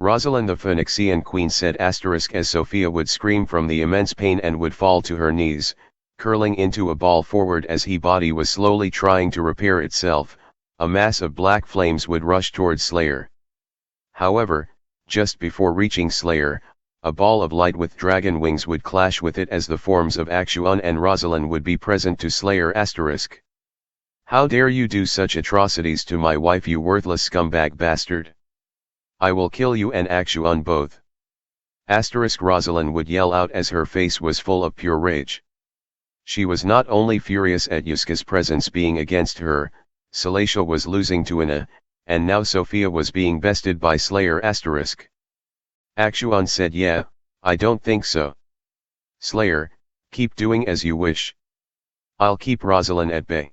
Rosalind the Phoenixian queen said asterisk as Sophia would scream from the immense pain and would fall to her knees, curling into a ball forward as her body was slowly trying to repair itself. A mass of black flames would rush towards Slayer. However, just before reaching Slayer, a ball of light with dragon wings would clash with it as the forms of Axuan and Rosalind would be present to Slayer asterisk. How dare you do such atrocities to my wife, you worthless scumbag bastard! I will kill you and Axuan both. Asterisk Rosalind would yell out as her face was full of pure rage. She was not only furious at Yuska's presence being against her, Salacia was losing to Anna, and now Sophia was being bested by Slayer asterisk. Axuan said, yeah, I don't think so. Slayer, keep doing as you wish. I'll keep Rosalind at bay.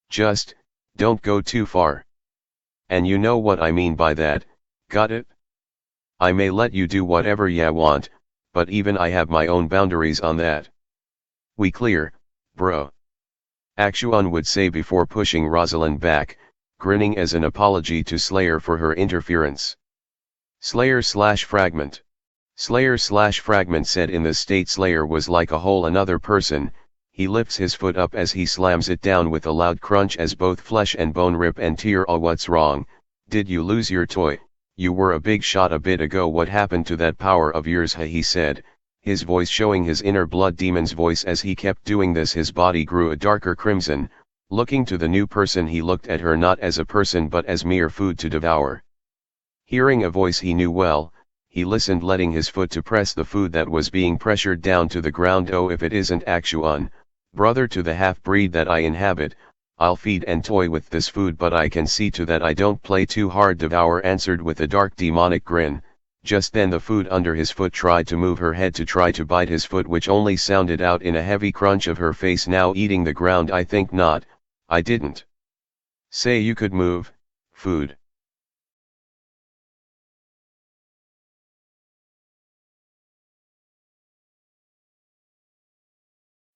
Just, don't go too far. And you know what I mean by that, got it? I may let you do whatever ya want, but even I have my own boundaries on that. We clear, bro? Axuan would say before pushing Rosalind back, grinning as an apology to Slayer for her interference. Slayer/Fragment. Slayer/Fragment said in the state Slayer was like a whole another person. He lifts his foot up as he slams it down with a loud crunch as both flesh and bone rip and tear. Oh, what's wrong? Did you lose your toy? You were a big shot a bit ago. What happened to that power of yours? He said, his voice showing his inner blood demon's voice. As he kept doing this, his body grew a darker crimson. Looking to the new person, he looked at her not as a person but as mere food to devour. Hearing a voice he knew well, he listened, letting his foot to press the food that was being pressured down to the ground. Oh, if it isn't Axuan, brother to the half-breed that I inhabit, I'll feed and toy with this food, but I can see to that I don't play too hard. Devour answered with a dark demonic grin. Just then the food under his foot tried to move her head to try to bite his foot, which only sounded out in a heavy crunch of her face now eating the ground. I think not. I didn't say you could move, food.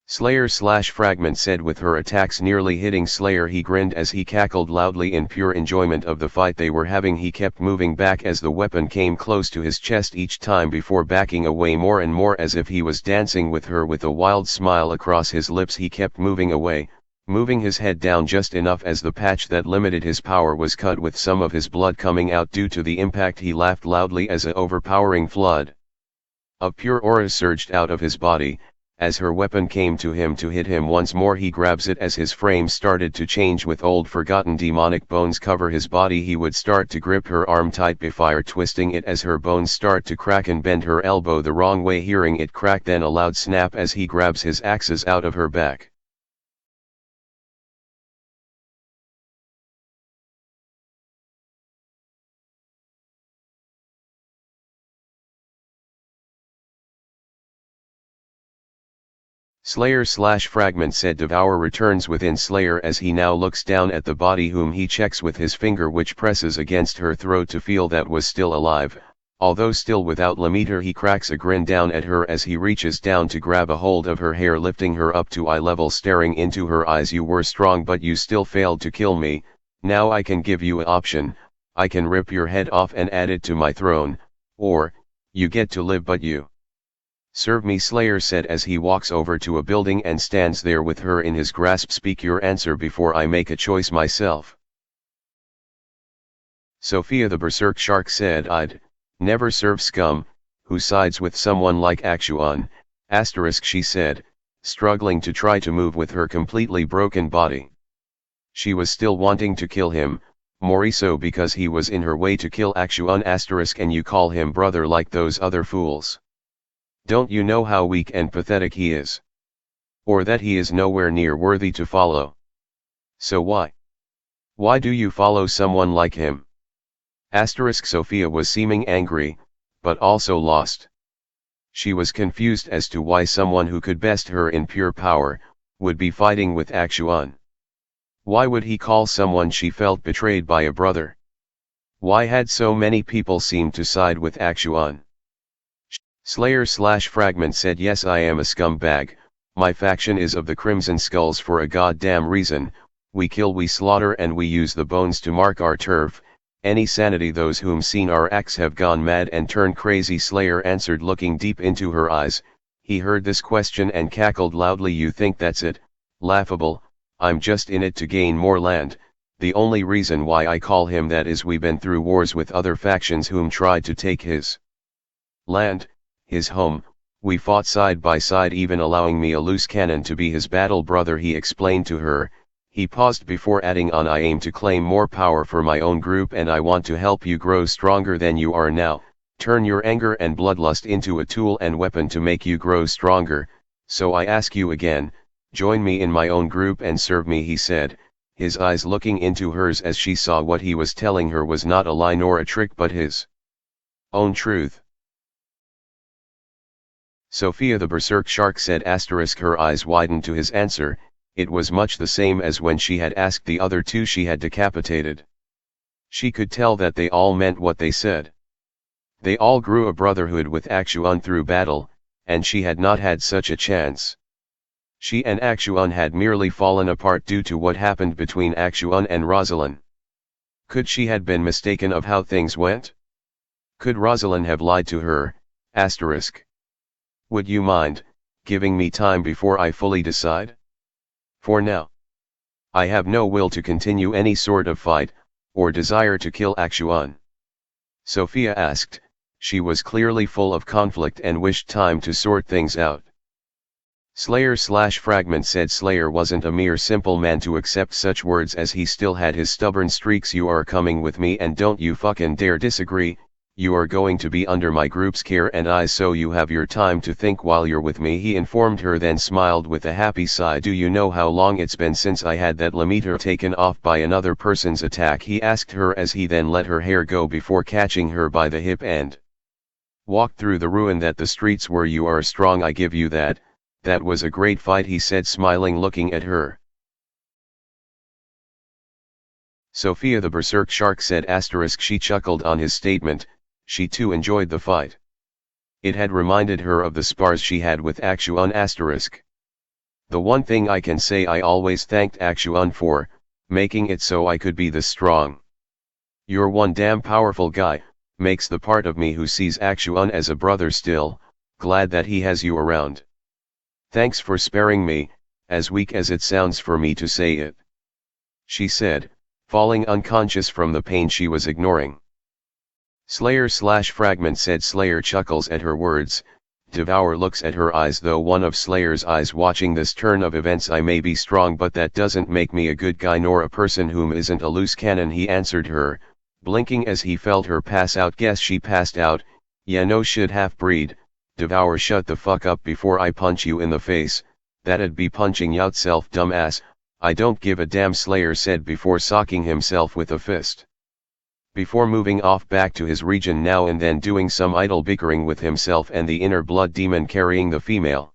Slayer/Fragment said with her attacks nearly hitting Slayer. He grinned as he cackled loudly in pure enjoyment of the fight they were having. He kept moving back as the weapon came close to his chest each time before backing away more and more as if he was dancing with her. With a wild smile across his lips, he kept moving away, moving his head down just enough as the patch that limited his power was cut, with some of his blood coming out due to the impact. He laughed loudly as an overpowering flood of pure aura surged out of his body. As her weapon came to him to hit him once more, he grabs it. As his frame started to change with old forgotten demonic bones cover his body, he would start to grip her arm tight before twisting it as her bones start to crack and bend her elbow the wrong way. Hearing it crack, then a loud snap as he grabs his axes out of her back. Slayer/Fragment said. Devour returns within Slayer as he now looks down at the body, whom he checks with his finger, which presses against her throat to feel that was still alive, although still without Lemeter. He cracks a grin down at her as he reaches down to grab a hold of her hair, lifting her up to eye level, staring into her eyes. You were strong, but you still failed to kill me. Now I can give you an option. I can rip your head off and add it to my throne, or, you get to live but you serve me, Slayer said as he walks over to a building and stands there with her in his grasp. Speak your answer before I make a choice myself. Sophia the Berserk Shark said, I'd never serve scum who sides with someone like Axuan, asterisk, she said, struggling to try to move with her completely broken body. She was still wanting to kill him, more so because he was in her way to kill Axuan, asterisk, and you call him brother like those other fools. Don't you know how weak and pathetic he is? Or that he is nowhere near worthy to follow? So why? Why do you follow someone like him? Asterisk. Sophia was seeming angry, but also lost. She was confused as to why someone who could best her in pure power, would be fighting with Axuan. Why would he call someone she felt betrayed by a brother? Why had so many people seemed to side with Axuan? Slayer/Fragment said, yes, I am a scumbag. My faction is of the Crimson Skulls for a goddamn reason. We kill, we slaughter, and we use the bones to mark our turf. Any sanity, those whom seen our acts have gone mad and turned crazy, Slayer answered, looking deep into her eyes. He heard this question and cackled loudly. You think that's it? Laughable. I'm just in it to gain more land. The only reason why I call him that is we've been through wars with other factions whom tried to take his land, his home. We fought side by side, even allowing me a loose cannon to be his battle brother, he explained to her. He paused before adding on, I aim to claim more power for my own group, and I want to help you grow stronger than you are now. Turn your anger and bloodlust into a tool and weapon to make you grow stronger. So I ask you again, join me in my own group and serve me, he said, his eyes looking into hers as she saw what he was telling her was not a lie nor a trick but his own truth. Sophia the berserk shark said. Her eyes widened to his answer. It was much the same as when she had asked the other two she had decapitated. She could tell that they all meant what they said. They all grew a brotherhood with Akshun through battle, and she had not had such a chance. She and Akshun had merely fallen apart due to what happened between Akshun and Rosalind. Could she had been mistaken of how things went? Could Rosalind have lied to her? Would you mind giving me time before I fully decide? For now, I have no will to continue any sort of fight, or desire to kill Akshun. Sophia asked. She was clearly full of conflict and wished time to sort things out. Slayer/Fragment said. Slayer wasn't a mere simple man to accept such words, as he still had his stubborn streaks. You are coming with me and don't you fucking dare disagree. You are going to be under my group's care and eyes, so you have your time to think while you're with me, he informed her, then smiled with a happy sigh. Do you know how long it's been since I had that Lemiter taken off by another person's attack, he asked her as he then let her hair go before catching her by the hip and walked through the ruin that the streets were. You are strong, I give you that. That was a great fight, he said, smiling, looking at her. Sophia the berserk shark said. She chuckled on his statement. She too enjoyed the fight. It had reminded her of the spars she had with Akshun. The one thing I can say I always thanked Akshun for, making it so I could be this strong. You're one damn powerful guy, makes the part of me who sees Akshun as a brother still, glad that he has you around. Thanks for sparing me, as weak as it sounds for me to say it, she said, falling unconscious from the pain she was ignoring. Slayer/Fragment said. Slayer chuckles at her words. Devour looks at her eyes, though one of Slayer's eyes watching this turn of events. I may be strong, but that doesn't make me a good guy nor a person whom isn't a loose cannon, he answered her, blinking as he felt her pass out. Guess she passed out. Yeah, no shit, half-breed. Devour, shut the fuck up before I punch you in the face. That'd be punching youtself, dumbass. I don't give a damn, Slayer said before socking himself with a fist. Before moving off back to his region now and then doing some idle bickering with himself and the inner blood demon carrying the female.